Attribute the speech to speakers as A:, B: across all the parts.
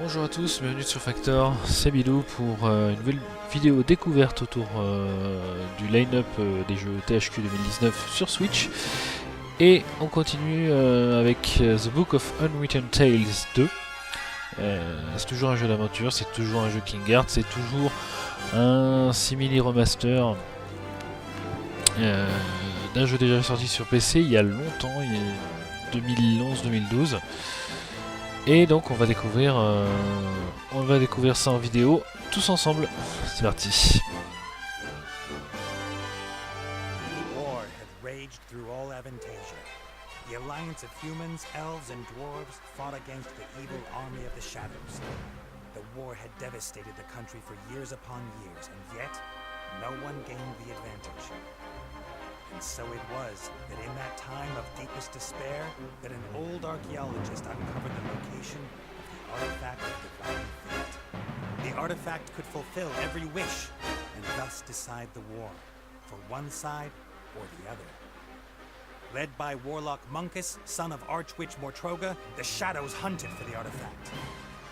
A: Bonjour à tous, bienvenue sur Factor, c'est Bilou pour une nouvelle vidéo découverte autour du line-up des jeux THQ 2019 sur Switch. Et on continue avec The Book of Unwritten Tales 2. C'est toujours un jeu d'aventure, c'est toujours un jeu King Hearts, c'est toujours un simili remaster d'un jeu déjà sorti sur PC il y a longtemps, il y a 2011-2012. Et donc on va découvrir ça en vidéo tous ensemble. C'est parti.
B: War had raged through all Avantasia. The alliance of humans, elves, and dwarves fought against the evil army of the shadows. The war had devastated the country for years upon years, and yet no one gained the advantage. And so it was that in that time of deepest despair, that an old archaeologist uncovered the location of the artifact of divine fate. The artifact could fulfill every wish, and thus decide the war, for one side or the other. Led by Warlock Munkus, son of Archwitch Mortroga, the Shadows hunted for the artifact.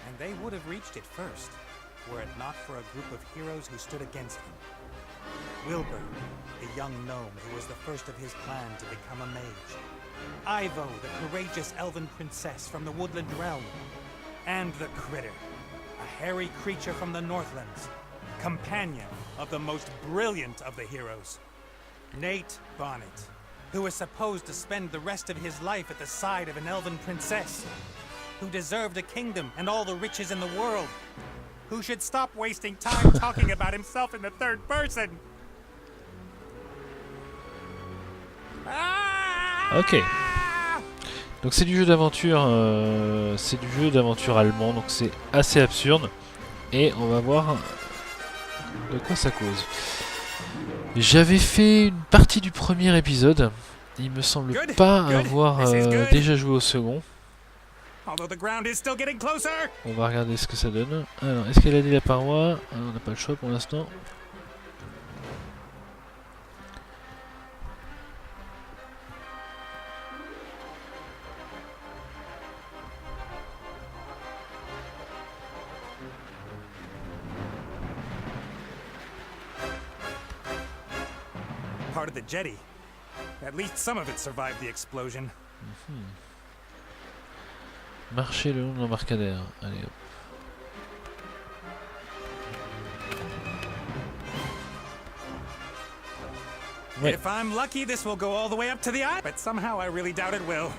B: And they would have reached it first, were it not for a group of heroes who stood against them. Wilbur, the young gnome who was the first of his clan to become a mage. Ivo, the courageous elven princess from the woodland realm. And the Critter, a hairy creature from the Northlands, companion of the most brilliant of the heroes, Nate Bonnet, who was supposed to spend the rest of his life at the side of an elven princess, who deserved a kingdom and all the riches in the world, who should stop wasting time talking about himself in the third person.
A: Ok. Donc c'est du jeu d'aventure, allemand, donc c'est assez absurde. Et on va voir de quoi ça cause. J'avais fait une partie du premier épisode. Il me semble pas avoir déjà joué au second. On va regarder ce que ça donne. Alors, est-ce qu'elle a dit la paroi? On n'a pas le choix pour l'instant.
B: Part of the jetty. At least some of it survived the explosion.
A: Marcher le long de l'embarcadère. Allez hop. Ouais.
B: If I'm lucky, this will go all the way up to the eye, but somehow I really doubt it will.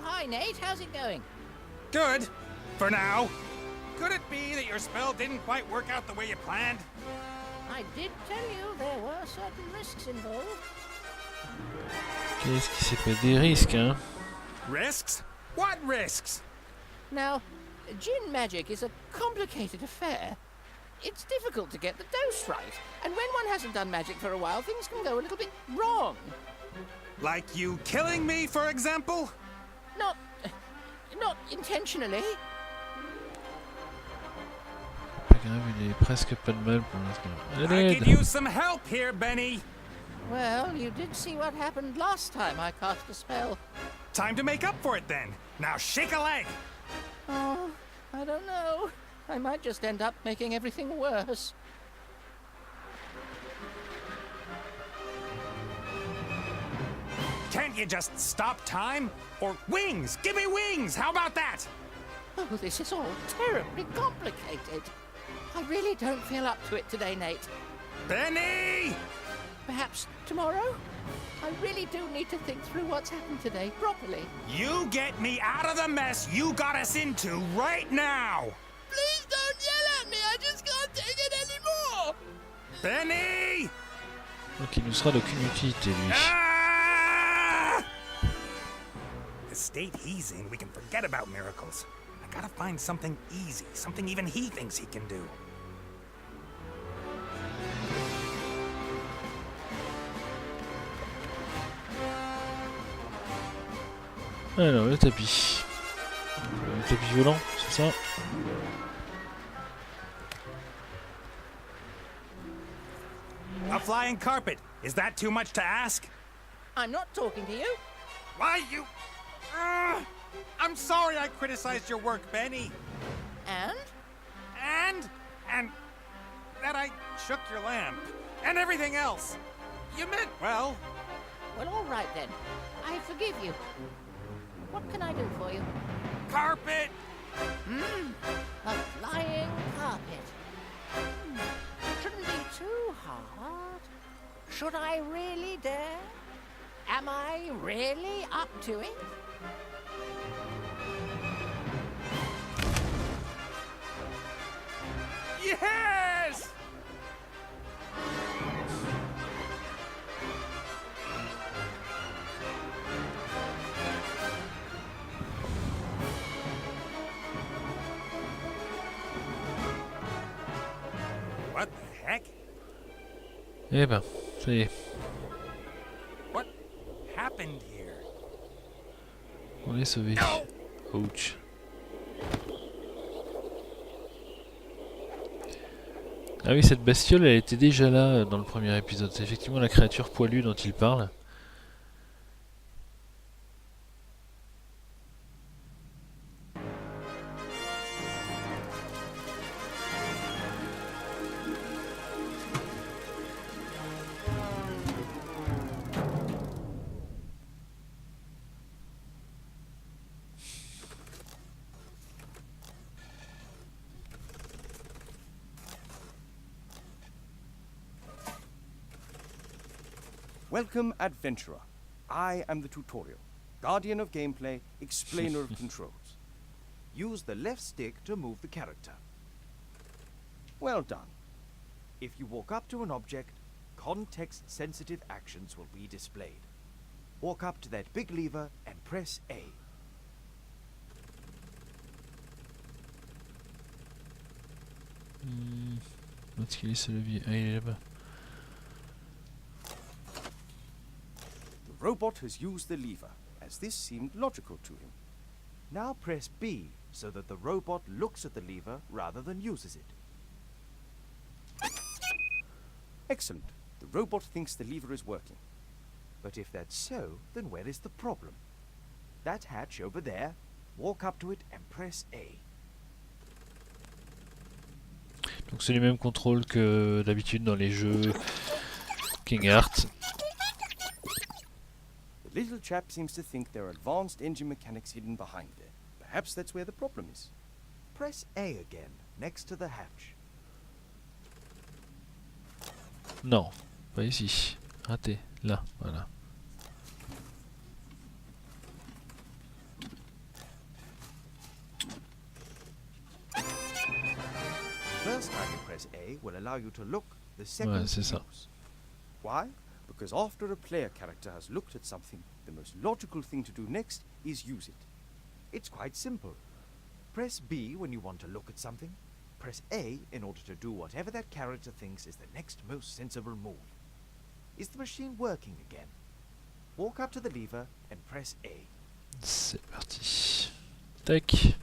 C: Hi, Nate. How's it going?
B: Good. For now. Could it be that your spell didn't quite work out the way you planned?
C: I did tell you there were certain risks involved.
A: Qu'est-ce qui s'est fait? Des risques, hein?
B: Risks? What risks?
C: Now, Jinn magic is a complicated affair. It's difficult to get the dose right, and when one hasn't done magic for a while, things can go a little bit wrong.
B: Like you killing me, for example?
C: Not intentionally.
A: Pas grave, il est presque pas de mal pour l'instant.
B: I could use some help here, Benny.
C: Well, you did see what happened last time I cast a spell.
B: Time to make up for it then. Now shake a leg.
C: Oh, I don't know. I might just end up making everything worse.
B: Can't you just stop time? Or wings! Give me wings! How about that?
C: Oh, this is all terribly complicated. I really don't feel up to it today, Nate.
B: Benny!
C: Perhaps tomorrow? I really do need to think through what's happened today properly.
B: You get me out of the mess you got us into right now!
C: Please don't yell at me! I just can't take it anymore!
B: Benny!
A: Donc il ne sera d'aucune utilité, lui.
B: The state he's in, we can forget about miracles. I Gotta find something easy, something even he thinks he can do.
A: Alors, le tapis. Le tapis volant, c'est ça?
B: A flying carpet. Is that too much to ask?
C: I'm not talking to you.
B: Why you... I'm sorry I criticized your work, Benny.
C: And?
B: And that I shook your lamp. And everything else. You meant, well...
C: Well, all right then. I forgive you. What can I do for you?
B: Carpet!
C: A flying carpet. Shouldn't be too hard. Should I really dare? Am I really up to it?
B: Yes! What the heck?
A: Eh ben, ça y est.
B: What happened here?
A: On est sauvé.
B: No!
A: Ouch. Ah oui, cette bestiole, elle était déjà là dans le premier épisode. C'est effectivement la créature poilue dont il parle.
D: Welcome, adventurer. I am the tutorial, guardian of gameplay, explainer of controls. Use the left stick to move the character. Well done. If you walk up to an object, context-sensitive actions will be displayed. Walk up to that big lever and press A.
A: Où est-ce qu'il est ce levier? Ah, il est là-bas.
D: The robot has used the lever, as this seemed logical to him. Now press B, so that the robot looks at the lever rather than uses it. Excellent. The robot thinks the lever is working. But if that's so, then where is the problem? That hatch over there, walk up to it and press A.
A: Donc c'est les mêmes contrôles que d'habitude dans les jeux King Heart.
D: The little chap seems to think there are advanced engine mechanics hidden behind there. Perhaps that's where the problem is. Press A again, next to the hatch.
A: Non, pas ici. Raté. Là, voilà.
D: First time you press A will allow you to look, the second
A: Ouais, c'est ça.
D: use. Why? Because after a player character has looked at something, the most logical thing to do next is use it. It's quite simple. Press B when you want to look at something. Press A in order to do whatever that character thinks is the next most sensible move. Is the machine working again? Walk up to the lever and press A.
A: C'est parti. Tac.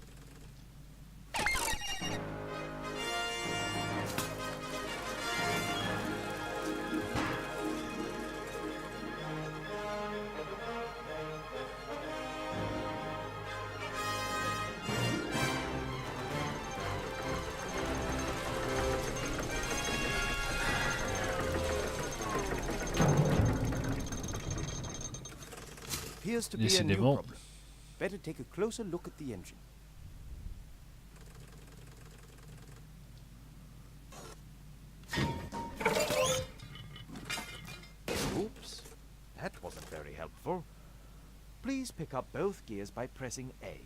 D: Appears to be a new
A: Décidément.
D: problem. Better take a closer look at the engine. Oops, that wasn't very helpful. Please pick up both gears by pressing A.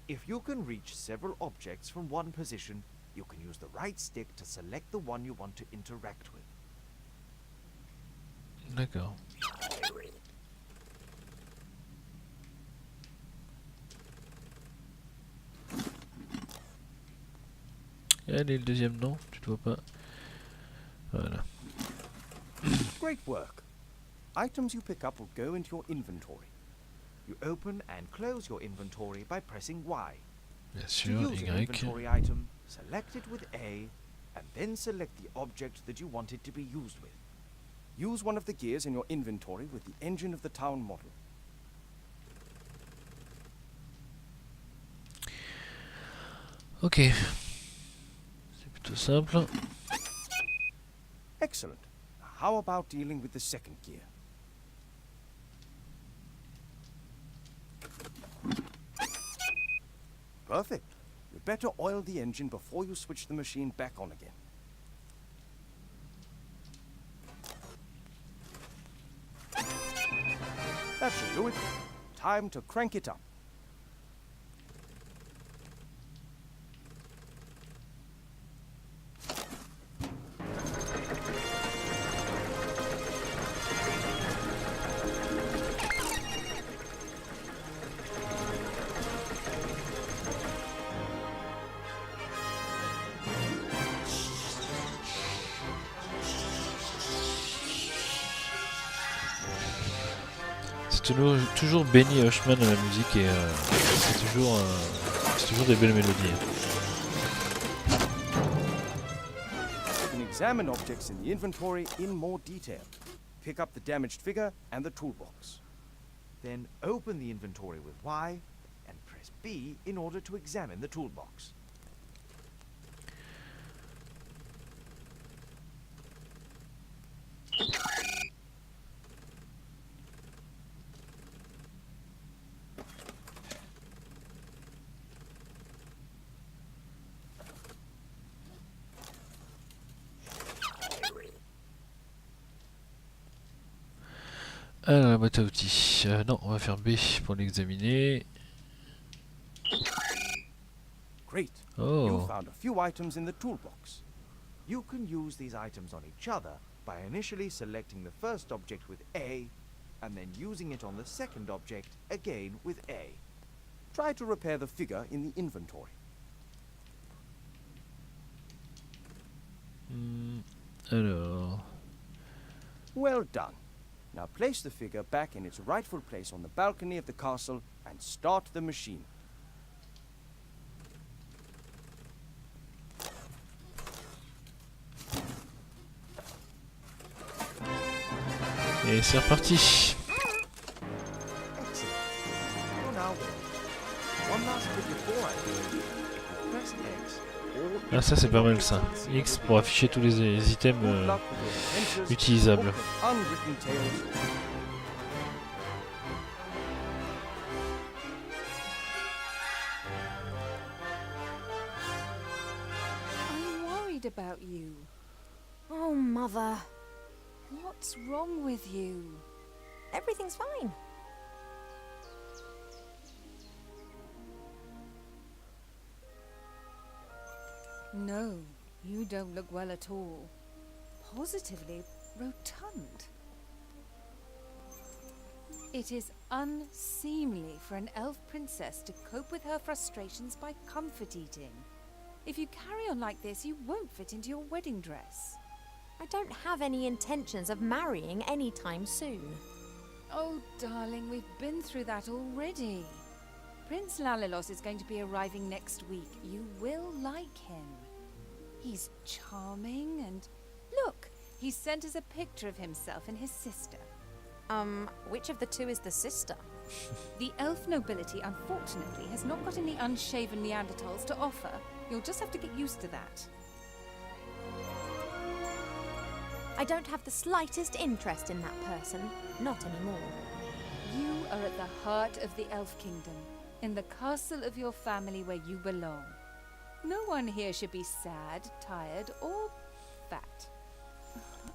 D: If you can reach several objects from one position, you can use the right stick to select the one you want to interact with.
A: D'accord. Allez, le deuxième, non, tu te vois pas. Voilà.
D: Great work. Items you pick up will go into your inventory. You open and close your inventory by pressing Y.
A: Bien
D: To
A: sûr,
D: use an
A: Y.
D: inventory item, select it with A, and then select the object that you want it to be used with. Use one of the gears in your inventory with the engine of the town model.
A: Ok. C'est plutôt simple.
D: Excellent. Now how about dealing with the second gear? Perfect. You'd better oil the engine before you switch the machine back on again. That should do it. Time to crank it up.
A: Toujours Benny Hushman à la musique et c'est toujours des belles mélodies.
D: You can examine objects in the inventory in more detail. Pick up the damaged figure and the toolbox. Then open the inventory with Y and press B in order to examine the toolbox.
A: Alors la boîte à outils. Non, on va faire B pour l'examiner.
D: Great.
A: Oh.
D: You found a few items in the toolbox. You can use these items on each other by initially selecting the first object with A and then using it on the second object again with A. Try to repair the figure in the inventory.
A: Alors.
D: Well done. Now place the figure back in its rightful place on the balcony of the castle and start the machine.
A: Et c'est reparti.
D: Excellent. You're now ready. One last trick before I do. If you press X, all
A: Ah ça c'est pas mal ça. X pour afficher tous les items
D: good luck with your adventures.
A: utilisables.
D: Book of Unwritten tales.
E: I'm worried about you. Oh, Mother. What's wrong with you?
F: Everything's fine.
E: No, you don't look well at all. Positively rotund. It is unseemly for an elf princess to cope with her frustrations by comfort eating. If you carry on like this, you won't fit into your wedding dress.
F: I don't have any intentions of marrying anytime soon.
E: Oh, darling, we've been through that already. Prince Lalilos is going to be arriving next week. You will like him. He's charming and... Look, he sent us a picture of himself and his sister.
F: Which of the two is the sister?
E: The elf nobility, unfortunately, has not got any unshaven Neanderthals to offer. You'll just have to get used to that.
F: I don't have the slightest interest in that person. Not anymore.
E: You are at the heart of the Elf Kingdom, in the castle of your family where you belong. No one here should be sad, tired, or fat.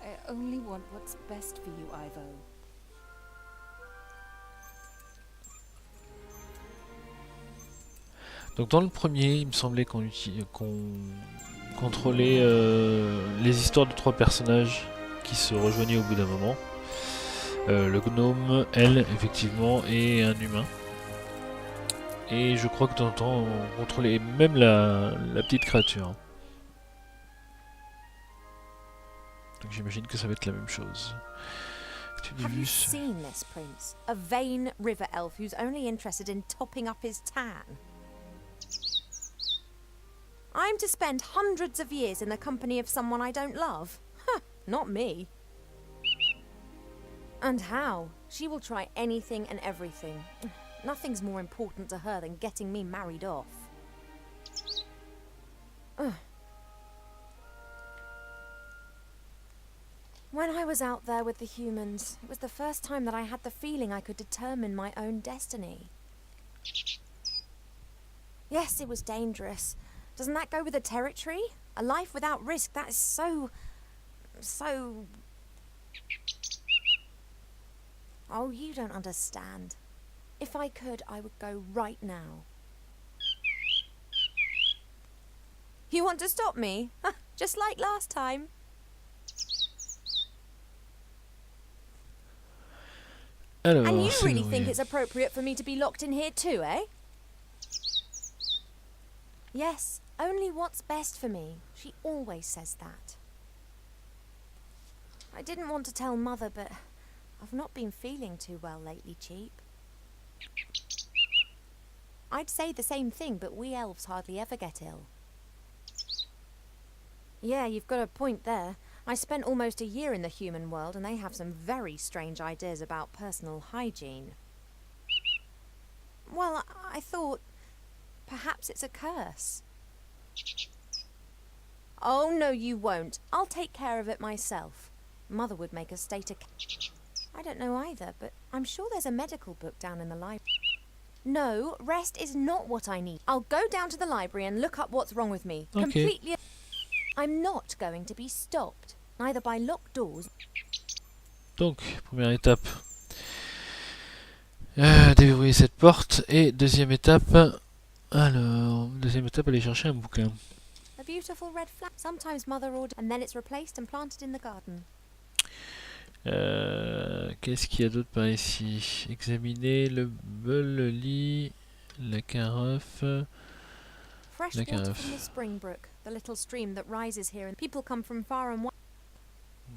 E: I only want what's best for you, Ivo.
A: Donc dans le premier, il me semblait qu'on contrôlait les histoires de 3 personnages qui se rejoignaient au bout d'un moment. Le gnome, elle, effectivement, et un humain. Et je crois que de temps en temps, on contrôlait même la petite créature. Donc j'imagine que ça va être la même chose.
F: Have you seen this, Prince? A vain river elf who's only interested in topping up his tan. I'm to spend hundreds of years in the company of someone I don't love? Huh, not me. And how? She will try anything and everything. Nothing's more important to her than getting me married off. When I was out there with the humans, it was the first time that I had the feeling I could determine my own destiny. Yes, it was dangerous. Doesn't that go with the territory? A life without risk, that is so... Oh, you don't understand. If I could, I would go right now. You want to stop me? Just like last time.
A: Alors,
F: And you
A: c'est
F: really
A: oui.
F: think it's appropriate for me to be locked in here too, eh? Yes, only what's best for me. She always says that. I didn't want to tell Mother, but I've not been feeling too well lately, Cheap. I'd say the same thing, but we elves hardly ever get ill. Yeah, you've got a point there. I spent almost a year in the human world, and they have some very strange ideas about personal hygiene. Well, I thought perhaps it's a curse. Oh, no, you won't. I'll take care of it myself. Mother would make us stay to... I don't know either, but I'm sure there's a medical book down in the library. No, rest is not what I need. I'll go down to the library and look up what's wrong with me.
A: Okay.
F: Completely... I'm not going to be stopped, neither by locked doors.
A: Donc, première étape, déverrouiller cette porte. Et deuxième étape, aller chercher un bouquin.
F: A beautiful red flag. Sometimes Mother orders, and then it's replaced and planted in the garden.
A: Qu'est-ce qu'il y a d'autre par ici? Examiner le bol, le lit, la carafe.
F: Fresh
A: Like
F: water
A: a
F: from the spring brook, the little stream that rises here, and people come from far and wide.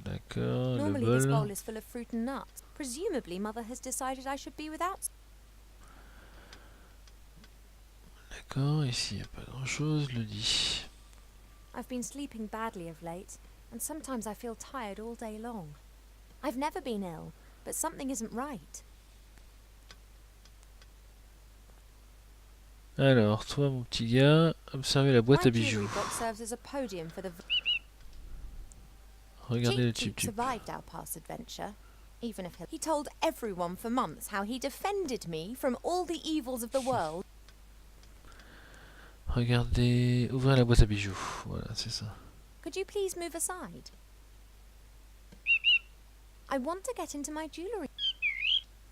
A: D'accord, le
F: Normally this bowl
A: bol.
F: is full of fruit and nuts. Presumably Mother has decided I should be without.
A: D'accord, ici il n'y a pas grand chose, le lit.
F: I've been sleeping badly of late, and sometimes I feel tired all day long. I've never been ill, but something isn't right.
A: Alors, toi mon petit gars, observez la boîte
F: My
A: à bijoux.
F: jewelry box serves as a podium for the...
A: Regardez le
F: Cheap
A: tube.
F: survived our past adventure, even if he told everyone for months how he defended me from all the evils of the world.
A: Regardez, ouvrez la boîte à bijoux. Voilà, c'est ça.
F: Could you please move aside? I want to get into my jewelry.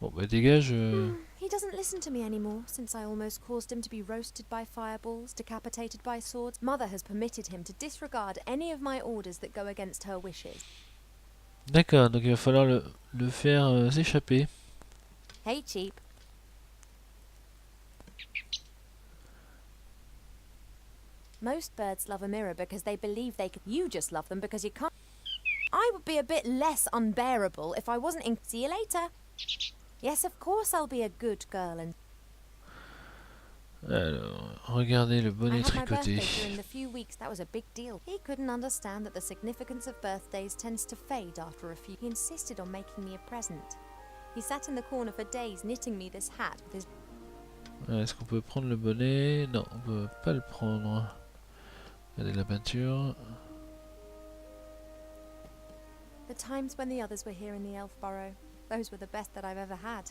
A: Bon bah dégage.
F: He doesn't listen to me anymore since I almost caused him to be roasted by fireballs, decapitated by swords. Mother has permitted him to disregard any of my orders that go against her wishes.
A: D'accord, donc il va falloir le faire s'échapper.
F: Hey, Cheap. Most birds love a mirror because they believe they can. You just love them because you can't. I would be a bit less unbearable if I wasn't in. See you later. Yes, of course I'll be a good girl and.
A: Alors, regardez le
F: I
A: bonnet
F: had my
A: tricoté.
F: birthday during the few weeks. That was a big deal. He couldn't understand that the significance of birthdays tends to fade after a few. He insisted on making me a present. He sat in the corner for days knitting me this hat with his.
A: Est-ce qu'on peut prendre le bonnet? Non, on peut pas le prendre. Regardez la peinture.
F: The times when the others were here in the elf burrow, those were the best that I've ever had.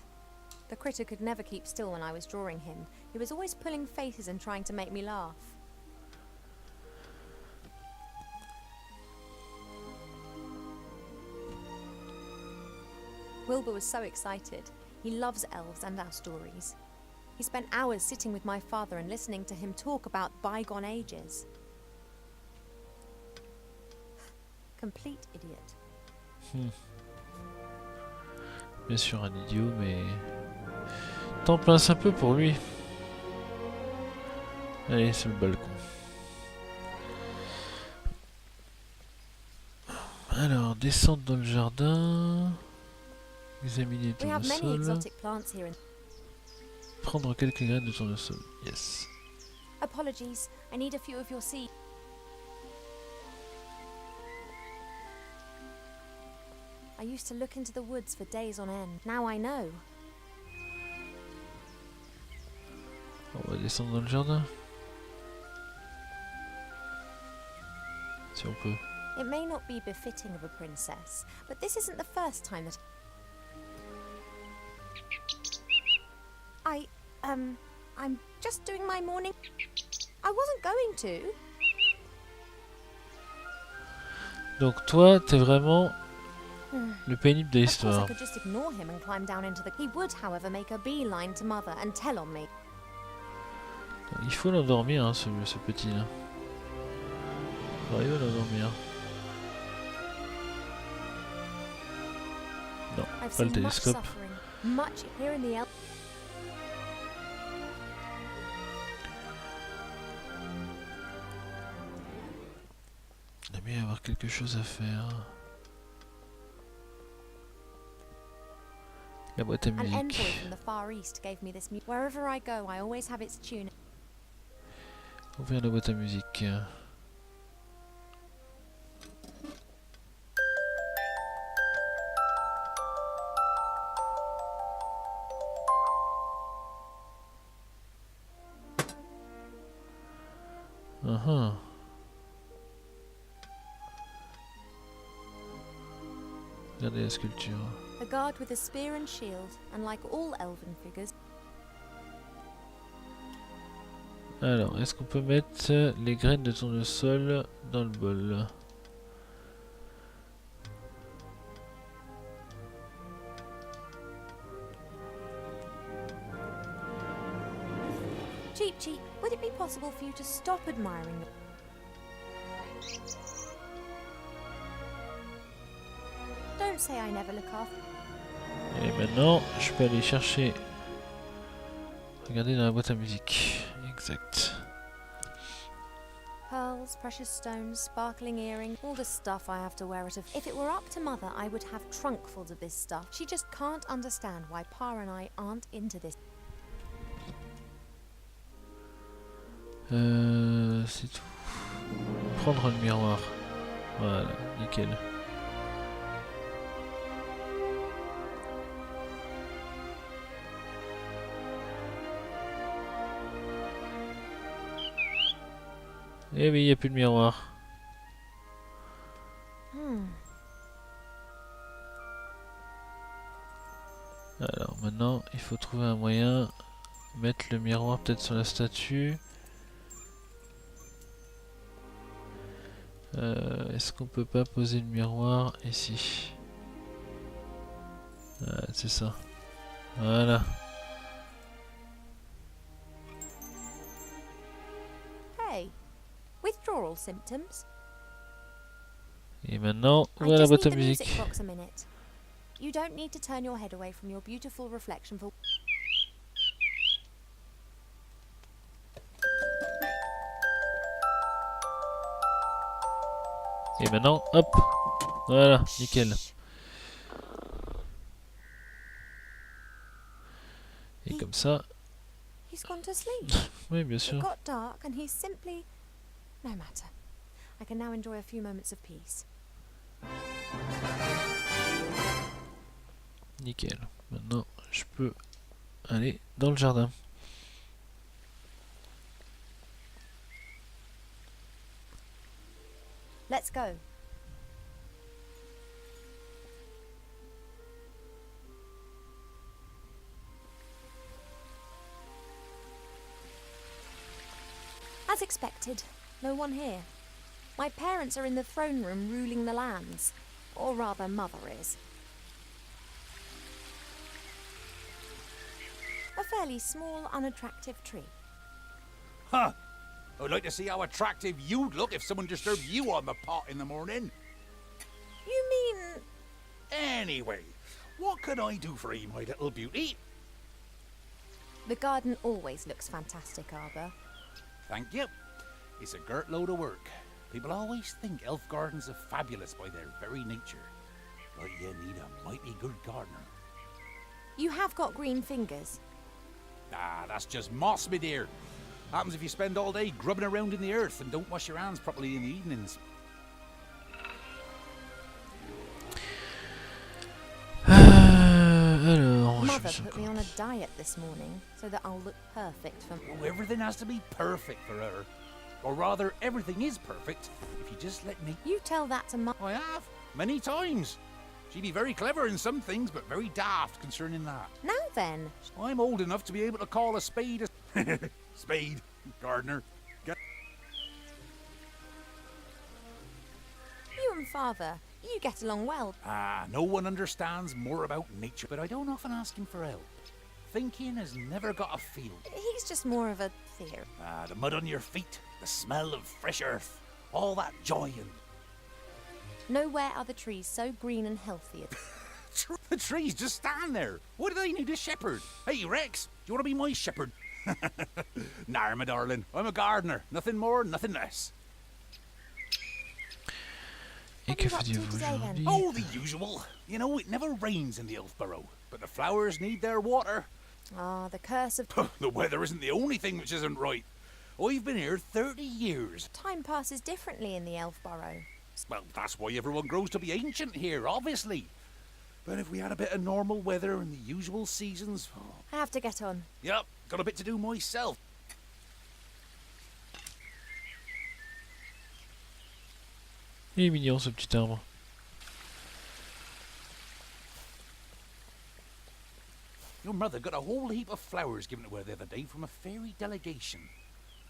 F: The critter could never keep still when I was drawing him. He was always pulling faces and trying to make me laugh. Wilbur was so excited. He loves elves and our stories. He spent hours sitting with my father and listening to him talk about bygone ages. Complete idiot.
A: Bien sûr un idiot, mais t'en pince un peu pour lui. Allez, sur le balcon. Alors, descendre dans le jardin. Examiner le
F: We have many
A: tournesol.
F: exotic plants here.
A: Prendre quelques graines de tournesol. Yes.
F: Apologies, I need a few of your seeds. I used to look into the woods for days on end. Now I know.
A: On va descendre dans le jardin. Si on peut.
F: It may not be befitting of a princess, but this isn't the first time that I'm just doing my morning. I wasn't going to.
A: Donc toi, t'es vraiment le pénible de
F: Of course, I
A: l'histoire.
F: could just ignore him and climb down into the. He would, however, make a beeline to Mother and tell on me.
A: Il faut l'endormir, hein, ce petit là. Faut arriver à l'endormir. Non,
F: I've
A: pas le
F: seen much
A: télescope.
F: suffering, much here in the.
A: Il doit bien y avoir quelque chose à faire. La boîte à
F: An envoy
A: musique.
F: from the Far East gave me this. Wherever I go, I always have its tune.
A: Ouvrir la boîte à musique. Uhum. Regardez la sculpture.
F: A guard with a spear and shield, and like all elven figures.
A: Alors, est-ce qu'on peut mettre les graines de tournesol dans le bol?
F: Cheap, cheap. Would it be possible for you to stop admiring the... Don't say I never look after.
A: Et maintenant, je peux aller chercher. Regardez dans la boîte à musique. Exact.
F: Pearls, precious stones, sparkling earrings, all the stuff I have to wear at a... If it were up to Mother, I would have trunkfuls of this stuff. She just can't understand why Pa and I aren't into this.
A: C'est tout. Prendre le miroir. Voilà, nickel. Eh oui, il n'y a plus de miroir. Alors maintenant, il faut trouver un moyen. Mettre le miroir peut-être sur la statue. Est-ce qu'on peut pas poser le miroir ici? C'est ça. Voilà.
F: Hey, withdrawal symptoms?
A: Et maintenant,
F: I
A: ouvrir la
F: just
A: boîte à
F: need the music
A: musique.
F: box a minute. You don't need to turn your head away from your beautiful reflection for...
A: Et maintenant, hop. Voilà, nickel. Et comme ça,
F: He's gone to sleep.
A: oui bien
F: It
A: sûr.
F: got dark and he's simply... No matter. I can now enjoy a few moments of peace.
A: Nickel. Maintenant, je peux aller dans le jardin.
F: Let's go. As expected, no one here. My parents are in the throne room ruling the lands. Or rather, Mother is. A fairly small, unattractive tree.
G: Huh. I'd like to see how attractive you'd look if someone disturbed you on the pot in the morning.
F: You mean...
G: Anyway, what can I do for you, my little beauty?
F: The garden always looks fantastic, Arbor.
G: Thank you. It's a girt load of work. People always think elf gardens are fabulous by their very nature. But you need a mighty good gardener.
F: You have got green fingers.
G: Ah, that's just moss, my dear. Happens if you spend all day grubbing around in the earth and don't wash your hands properly in the evenings.
A: Alors,
F: Mother put me on a diet this morning so that I'll look perfect for...
G: Oh, everything has to be perfect for her. Or rather, everything is perfect if you just let me...
F: You tell that to Mum.
G: I have, many times. She'd be very clever in some things, but very daft concerning that.
F: Now then.
G: I'm old enough to be able to call a spade a... spade, gardener.
F: You and Father, you get along well.
G: Ah, no one understands more about nature, but I don't often ask him for help. Thinking has never got a field.
F: He's just more of a fear.
G: Ah, the mud on your feet, the smell of fresh earth, all that joy and...
F: Nowhere are the trees so green and healthy.
G: The trees just stand there. What do they need a shepherd? Hey, Rex, do you want to be my shepherd? Nah, my darling, I'm a gardener. Nothing more, nothing less.
A: et que faisiez-vous aujourd'hui?
G: Oh, the usual. You know, it never rains in the Elfborough, but the flowers need their water.
F: Ah, the curse of...
G: The weather isn't the only thing which isn't right. I've been here 30 years.
F: Time passes differently in the Elfborough.
G: Well, that's why everyone grows to be ancient here, obviously. But if we had a bit of normal weather and the usual seasons... Oh.
F: I have to get on.
G: Yep, got a bit to do myself.
A: Il est mignon ce petit arbre.
G: Your mother got a whole heap of flowers given to her the other day from a fairy delegation.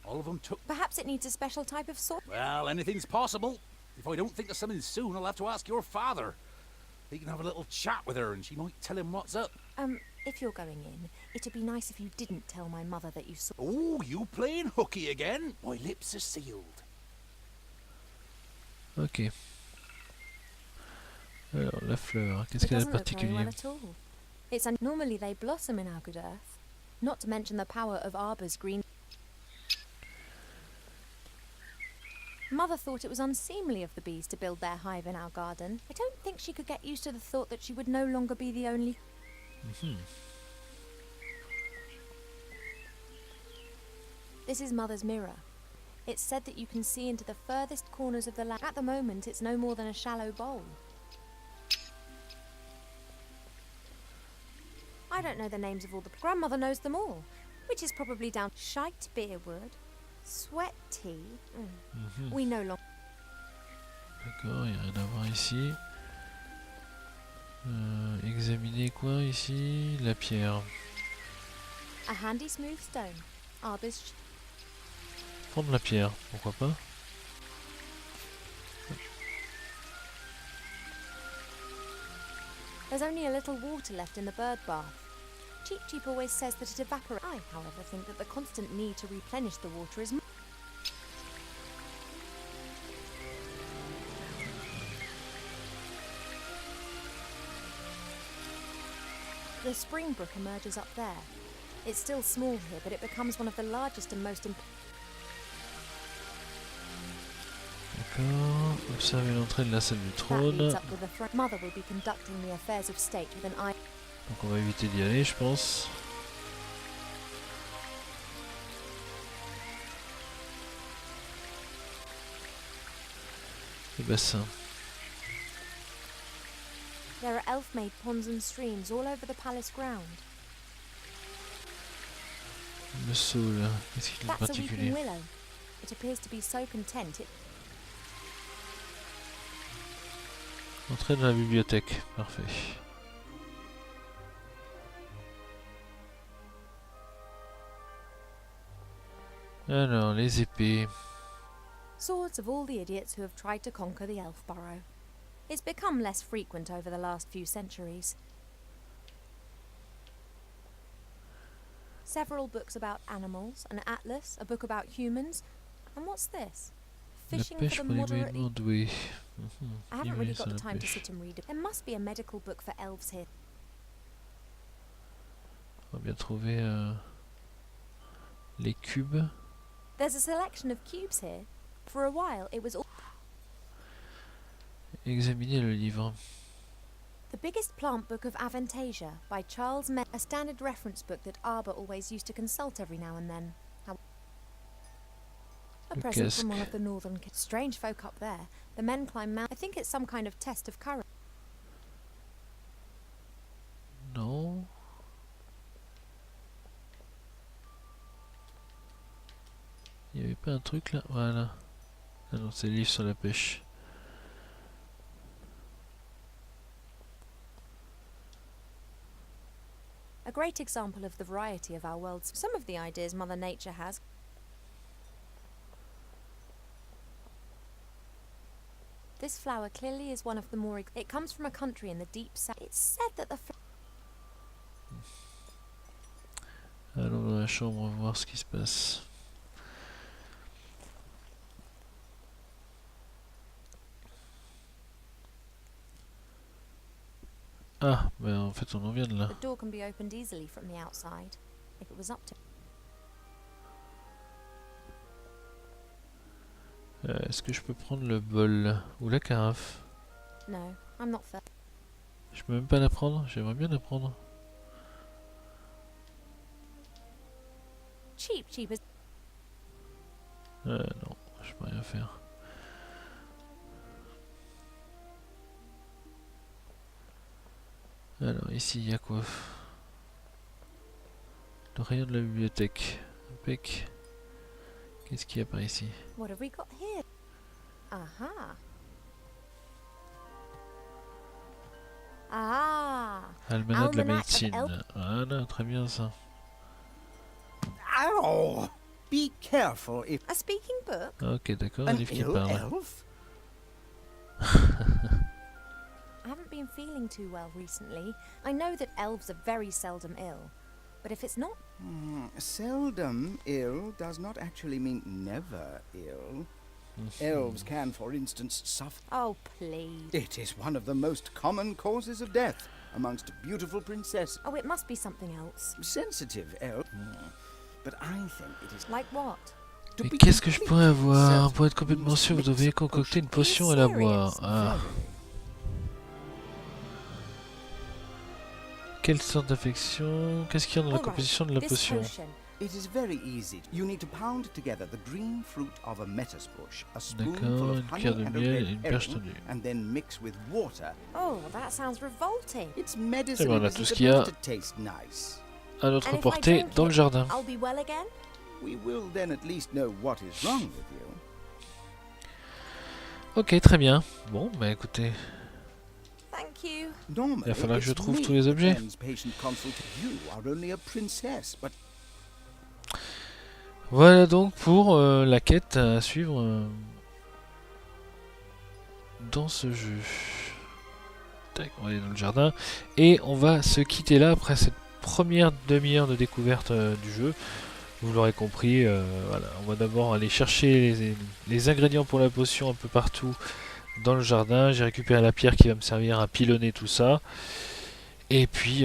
G: All of them took...
F: Perhaps it needs a special type of soil.
G: Well, anything's possible. If I don't think of something soon, I'll have to ask your father. He can have a little chat with her and she might tell him what's up.
F: If you're going in, it'd be nice if you didn't tell my mother that you saw...
G: Oh, you playing hooky again? My lips are sealed.
A: Ok. Alors, la fleur, qu'est-ce qu'elle a de particulier?
F: Normally they blossom in our good earth. Not to mention the power of Arbor's green... Mother thought it was unseemly of the bees to build their hive in our garden. I don't think she could get used to the thought that she would no longer be the only... This is Mother's mirror. It's said that you can see into the furthest corners of the land. At the moment, it's no more than a shallow bowl. I don't know the names of all the... Grandmother knows them all, which is probably down... Shite beerwood, sweat tea... We no longer...
A: D'accord, il n'y a rien à voir ici. Examiner quoi ici? La pierre.
F: A handy smooth stone. Arbor's...
A: Prendre la pierre, pourquoi pas?
F: There's only a little water left in the bird bath. Cheap Cheap always says that it evaporates. I, however, think that the constant need to replenish the water is... The spring brook emerges up there. It's still small here, but it becomes one of the largest and most important...
A: D'accord, observer l'entrée de la salle du trône.
F: Mother will be conducting the affairs of state with an eye...
A: Donc on va éviter d'y aller, je pense. Le bassin.
F: There are elf-made ponds and streams all over the palace ground.
A: Le saule, qu'est-ce qu'il a de
F: That's a weeping
A: particulier?
F: willow. It appears to be so content it...
A: Entrée dans la bibliothèque, parfait. Alors, les épées.
F: Swords of all the idiots who have tried to conquer the Elfborough. It's become less frequent over the last few centuries. Several books about animals, an atlas, a book about humans, and what's this? Fishing
A: La pêche
F: for
A: pour
F: the
A: les
F: moderately...
A: moyennement doués.
F: I haven't really got the
A: la
F: time to
A: pêche.
F: sit and read it. There must be a medical book for elves here.
A: On va bien trouver les cubes.
F: There's a selection of cubes here. For a while, it was all...
A: Examinez le livre.
F: The Biggest Plant Book of Avantasia by Charles Men, a standard reference book that Arbor always used to consult every now and then. A
A: Le
F: present
A: casque.
F: from one of the northern strange folk up there. The men climb mount. I think it's some kind of test of courage.
A: Non. Il y avait pas un truc là? Voilà. Ah non, c'est le livre sur la pêche.
F: A great example of the variety of our worlds. Some of the ideas Mother Nature has. This flower clearly is one of the more. It comes from a country in the deep south. It's said that the.
A: Allons dans la chambre voir ce qui se passe. Ah, ben en fait on en vient de là.
F: The door can be opened easily from the outside, if it was up to.
A: Est-ce que je peux prendre le bol ou la carafe?
F: No, I'm not fair.
A: Je peux même pas la prendre? J'aimerais bien la prendre.
F: Cheap as.
A: Non, je peux rien faire. Alors ici il y a quoi? Le rayon de la bibliothèque. Impec. Qu'est-ce qu'il y a par ici?
F: What have we got here? Aha. Ah.
A: Almanach de la
F: Almanach of
A: médecine. Voilà, très bien ça.
D: Ow! Be careful if
F: A speaking book?
A: Ok, d'accord, un
D: an
A: livre qui
D: ill
A: parle.
D: elf.
F: I haven't been feeling too well recently. I know that elves are very seldom ill, but if it's not.
H: Seldom ill does not actually mean never ill. Elves can, for instance, suffer.
F: Oh, please.
H: It is one of the most common causes of death amongst beautiful princesses.
F: Oh, it must be something else.
H: Sensitive elf. But I think it is
F: Like what?
H: to
A: Mais
H: be
A: qu'est-ce que je pourrais
H: completely
A: avoir?
H: certain,
A: Pour être complètement
H: you
A: sûr, vous
H: must
A: devriez
H: mix a
A: concocter une
H: potion.
A: potion et la boire. Ah. Quelle sorte d'affection? Qu'est-ce qu'il y a dans la
F: All right,
A: composition de la
F: this
A: potion?
F: potion.
H: It is very easy. You need to pound together the green fruit of a metis bush, a spoonful
A: D'accord,
H: of
A: une
H: honey
A: cuillère de
H: and a
A: miel
H: red
A: et une perche
H: herring,
A: tendue.
H: and then mix with water.
F: Oh, that sounds revolting.
H: It's medicine.
A: on a
H: It
A: tout
H: is
A: ce qu'il y a.
H: supposed to taste nice.
A: À notre
F: And if I
A: portée
F: drink
A: dans le
F: it,
A: jardin.
F: I'll be well again?
H: We will then at least know what is wrong with you.
A: Ok, très bien. Bon, bah écoutez.
F: Thank you.
H: Normally,
A: Il va falloir que je
H: it's
A: trouve
H: me
A: tous les
H: that
A: objets.
H: ends patient consult. You are only a princess, but
A: Voilà donc pour la quête à suivre dans ce jeu. Tac, on est dans le jardin. Et on va se quitter là après cette première demi-heure de découverte du jeu. Vous l'aurez compris, voilà, on va d'abord aller chercher les ingrédients pour la potion un peu partout dans le jardin. J'ai récupéré la pierre qui va me servir à pilonner tout ça. Et puis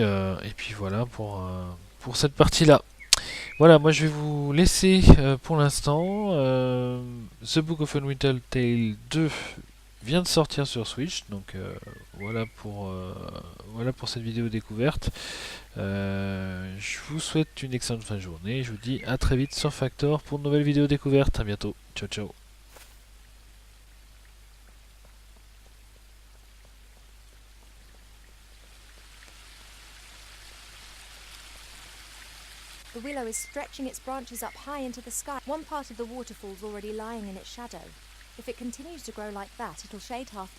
A: voilà pour cette partie-là. Voilà, moi je vais vous laisser pour l'instant. The Book of Unwritten Tale 2 vient de sortir sur Switch, donc voilà pour cette vidéo découverte. Je vous souhaite une excellente fin de journée. Je vous dis à très vite sur Factor pour une nouvelle vidéo découverte. À bientôt. Ciao ciao.
F: The willow is stretching its branches up high into the sky. One part of the waterfall's already lying in its shadow. If it continues to grow like that, it'll shade half.